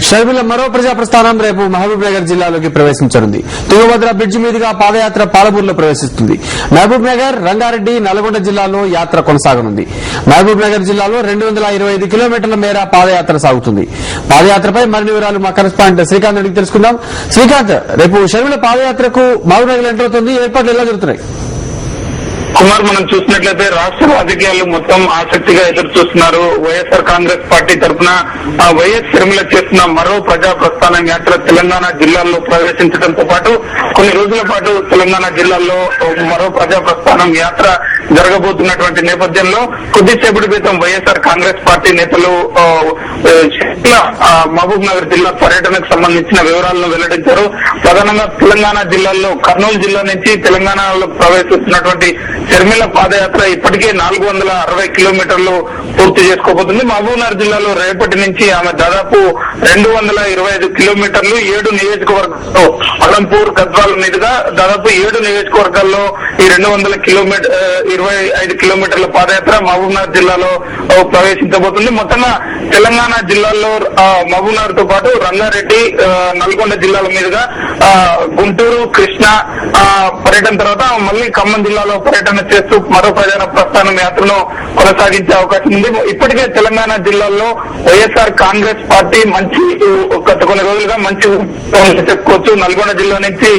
షర్మిల మరో ప్రజా ప్రస్థానం రేపు మహబూబ్ నగర్ జిల్లాలోకి ప్రవేశించనుంది. తుంగభద్ర బ్రిడ్జి మీదుగా పాదయాత్ర పాలమూరులో ప్రవేశిస్తుంది. మహబూబ్ నగర్, రంగారెడ్డి, నల్గొండ జిల్లాలో యాత్ర కొనసాగనుంది. మహబూబ్ నగర్ జిల్లాలో 225 కిలోమీటర్ల మేర పాదయాత్ర సాగుతుంది. పాదయాత్రపై మరిన్ని వివరాలు మా కరెస్పాండెంట్ శ్రీకాంత్ అడిగి తెలుసుకుందాం. శ్రీకాంత్, రేపు షర్మిల పాదయాత్రకు మహబూబ్ నగర్ ఎంటర్ అవుతుంది. ఏర్పాట్లు ఎలా జరుగుతున్నాయి? కుమార్, మనం చూసినట్లయితే రాష్ట్ర రాజకీయాలు మొత్తం ఆసక్తిగా ఎదురు చూస్తున్నారు. వైఎస్ఆర్ కాంగ్రెస్ పార్టీ తరఫున వైఎస్ షర్మిల చేస్తున్న మరో ప్రజా ప్రస్థానం యాత్ర తెలంగాణ జిల్లాల్లో ప్రవేశించడంతో పాటు కొన్ని రోజుల పాటు తెలంగాణ జిల్లాల్లో మరో ప్రజా ప్రస్థానం యాత్ర జరగబోతున్నటువంటి నేపథ్యంలో కొద్దిసేపటి క్రితం వైఎస్ఆర్ కాంగ్రెస్ పార్టీ నేతలు మహబూబ్ నగర్ జిల్లా పర్యటనకు సంబంధించిన వివరాలను వెల్లడించారు. ప్రధానంగా తెలంగాణ జిల్లాల్లో కర్నూలు జిల్లా నుంచి తెలంగాణలో ప్రవేశిస్తున్నటువంటి షర్మిల పాదయాత్ర ఇప్పటికే 460 కిలోమీటర్లు పూర్తి చేసుకోబోతుంది. మహబూబ్ నగర్ జిల్లాలో రేపటి నుంచి ఆమె దాదాపు 225 కిలోమీటర్లు 7 నియోజకవర్గాల్లో అలంపూర్, గద్వాల మీదుగా దాదాపు 7 నియోజకవర్గాల్లో ఈ 225 కిలోమీటర్ల పాదయాత్ర మహబూబ్ నగర్ జిల్లాలో ప్రవేశించబోతుంది. మొత్తంగా తెలంగాణ జిల్లాల్లో మహబూబ్ నగర్ తో పాటు రంగారెడ్డి, నల్గొండ జిల్లాల మీదుగా గుంటూరు, కృష్ణా పర్యటన తర్వాత మళ్లీ ఖమ్మం జిల్లాలో పర్యటన చేస్తూ మరో ప్రజా ప్రస్థానం యాత్రను కొనసాగించే అవకాశం ఉంది. ఇప్పటికే తెలంగాణ జిల్లాల్లో వైఎస్ఆర్ కాంగ్రెస్ పార్టీ మంచి గత కొన్ని రోజులుగా మంచి చెప్పుకోవచ్చు. నల్గొండ జిల్లా నుంచి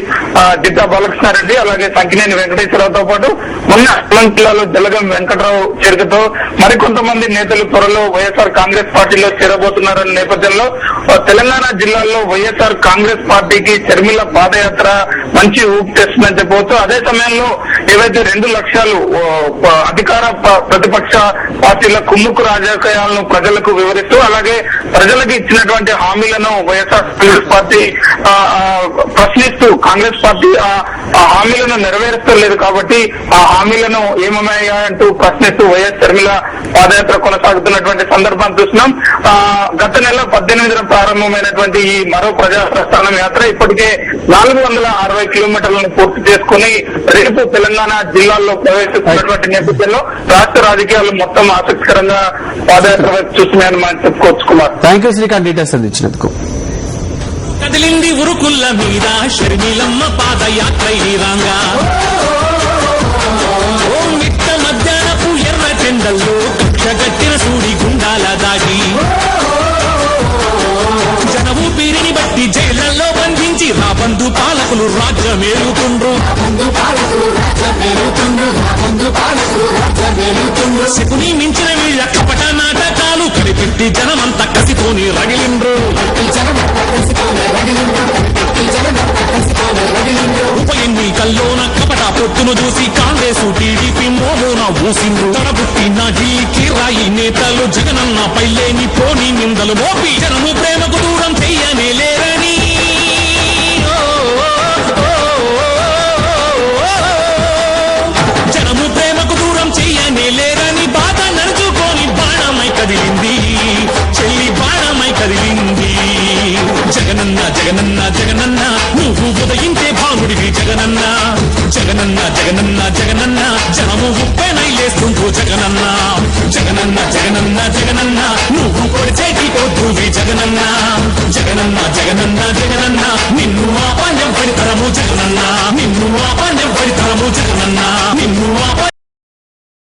జిద్దా బాలకృష్ణారెడ్డి, అలాగే సంకినేని వెంకటేశ్వరరావుతో పాటు మొన్న అల్లం జిల్లాలో జలగం వెంకటరావు చేరికతో మరికొంతమంది నేతలు త్వరలో వైఎస్ఆర్ కాంగ్రెస్ పార్టీలో చేరబోతున్నారన్న నేపథ్యంలో తెలంగాణ జిల్లాల్లో వైఎస్ఆర్ కాంగ్రెస్ పార్టీకి షర్మిల పాదయాత్ర మంచి ఊపు తెస్తుందని చెప్పవచ్చు. అదే సమయంలో ఏవైతే 2 లక్ష్యాలు అధికార ప్రతిపక్ష పార్టీల కుమ్ముకు రాజకీయాలను ప్రజలకు వివరిస్తూ, అలాగే ప్రజలకు ఇచ్చినటువంటి హామీలను వైఎస్ఆర్ కాంగ్రెస్ పార్టీ ప్రశ్నిస్తూ కాంగ్రెస్ పార్టీ ఆ హామీలను నెరవేర్చలేదు కాబట్టి ఆ హామీలను ఏమయ్యాయంటూ ప్రశ్నిస్తూ వైఎస్ షర్మిల పాదయాత్ర కొనసాగుతున్నటువంటి సందర్భాన్ని చూస్తున్నాం. గత నెల 18న ప్రారంభమైనటువంటి ఈ మరో ప్రజా ప్రస్థానం యాత్ర ఇప్పటికే 460 కిలోమీటర్లను పూర్తి చేసుకుని రేపు తెలంగాణ జిల్లాల్లో ప్రవేశిస్తున్నటువంటి నేపథ్యంలో రాష్ట్ర రాజకీయాలు మొత్తం ఆసక్తికరంగా పాదయాత్ర చూస్తున్నాయని మనం చెప్పుకోవచ్చు. Kumar, thank you Srikanth, details అందించినందుకు. కదిలింది ఉరుకుల్ల మీద షర్మిలమ్మ పాదయాత్ర ఈరాంగా, ఓ మిట్ట మధ్యాహ్నపు ఎర్ర చెండల్లో కక్షగట్టిన సూడి గుండాల దాగి జన ఊపిరిని బట్టి జైళ్లలో బంధించి రాబందు పాలకులు రాజ్యమేలుతుండ్రు. శకుని మించిన వీళ్ళ కపట నాటకాలు కనిపెట్టి జనమంతా కసితోని రగిలిండ్రు. ఉప ఎన్నికల్లోన కపట పొత్తును చూసి కాంగ్రెస్, టీడీపీ మోమోన ఊసిండ్రు. తడబుట్టిన ఢిల్లీకి రాయి నేతలు జగనన్న పైలేని పోనీ నిందలు మోపి జనము ప్రేమకు దూరం చెయ్యనే లేరని జనము ప్రేమకు దూరం చెయ్యనే లేరని బాధ నడుచుకొని బాణమై కదిలింది, చెల్లి బాణమై కదిలింది. జగనన్న జగనన్న జగనన్న నువ్వు ఉదయించే భానుడివి జగనన్న, జగనన్న జగనన్న జగనన్న జనము ఉప్పెనై లేస్తుంటూ జగనన్న, జగనన్న జగనన్న జగనన్న నువ్వు పొడిచేటి కొద్దువి జగనన్న, జగనన్న జగనన్న జగనన్న నిన్ను ఆపాన్యం పడితరము జగనన్న, నిన్ను ఆపాన్యం పడితరము జగనన్న, నిన్ను